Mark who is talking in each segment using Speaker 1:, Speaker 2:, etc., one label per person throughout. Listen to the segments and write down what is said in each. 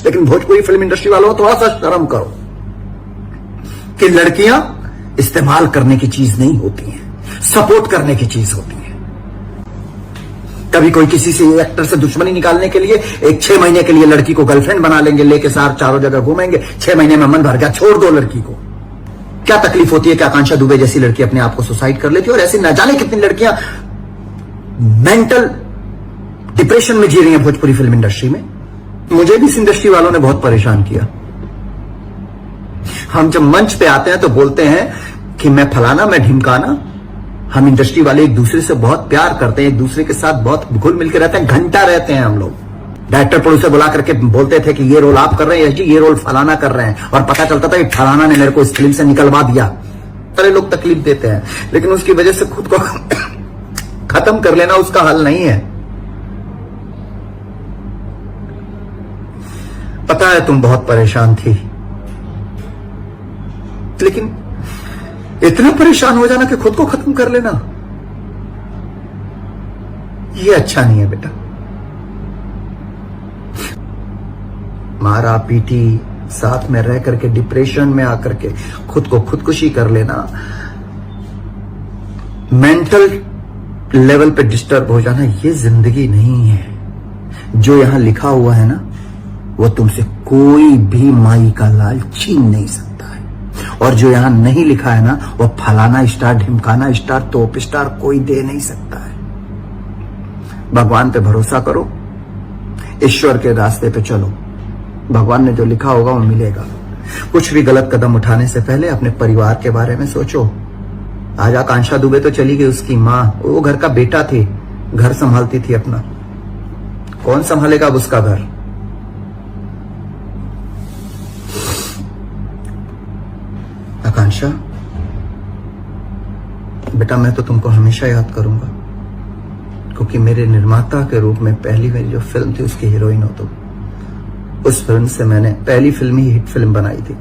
Speaker 1: लेकिन Bhojpuri film industry वालों थोड़ा सा शर्म करो कि लड़कियां इस्तेमाल करने की चीज नहीं होती हैं, सपोर्ट करने की चीज होती है। कभी कोई किसी से एक्टर से दुश्मनी निकालने के लिए एक 6 महीने के लिए लड़की को गर्लफ्रेंड बना लेंगे, लेके साथ चारों जगह घूमेंगे, 6 महीने में मन भर गया, छोड़ दो लड़की को। क्या तकलीफ होती है कि आकांक्षा दुबे जैसी लड़की अपने आप को सुसाइड कर लेती है, और ऐसी न जाने कितनी लड़कियां मेंटल डिप्रेशन में जी रही हैं भोजपुरी फिल्म इंडस्ट्री में। मुझे भी इस इंडस्ट्री वालों ने बहुत परेशान किया। हम जब मंच पे आते हैं तो बोलते हैं कि मैं फलाना, मैं ढिमकाना। हम इंडस्ट्री वाले एक दूसरे से बहुत प्यार करते हैं, एक दूसरे के साथ बहुत घुल मिल के रहते हैं, घंटा रहते हैं हम लोग। डायरेक्टर प्रोड्यूसर बुला करके बोलते थे कि ये रोल आप कर रहे हैं, जी ये रोल फलाना कर रहे हैं, और पता चलता था कि फलाना ने मेरे को इस फिल्म से निकलवा दिया। सारे लोग तकलीफ देते हैं, लेकिन उसकी वजह से खुद को खत्म कर लेना उसका हल नहीं है। पता है तुम बहुत परेशान थी, लेकिन इतना परेशान हो जाना कि खुद को खत्म कर लेना, ये अच्छा नहीं है बेटा। मारा पीटी साथ में रह करके डिप्रेशन में आकर के खुद को खुदकुशी कर लेना, मेंटल लेवल पे डिस्टर्ब हो जाना, ये जिंदगी नहीं है। जो यहां लिखा हुआ है ना, वो तुमसे कोई भी माई का लाल छीन नहीं सकता है, और जो यहां नहीं लिखा है ना, वो फलाना स्टार, ढिमकाना स्टार, टॉप स्टार कोई दे नहीं सकता है। भगवान पे भरोसा करो, ईश्वर के रास्ते पे चलो, भगवान ने जो लिखा होगा वो मिलेगा। कुछ भी गलत कदम उठाने से पहले अपने परिवार के बारे में सोचो। आज आकांक्षा दुबे तो चली गई, उसकी माँ, वो घर का बेटा थी, घर संभालती थी अपना, कौन संभालेगा अब उसका घर? आकांक्षा बेटा, मैं तो तुमको हमेशा याद करूंगा, क्योंकि मेरे निर्माता के रूप में पहली मेरी जो फिल्म थी उसकी हीरोइन हो तुम। उस फिल्म से मैंने पहली फिल्म ही हिट फिल्म बनाई थी,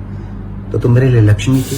Speaker 1: तो तुम मेरे लिए लक्ष्मी थी।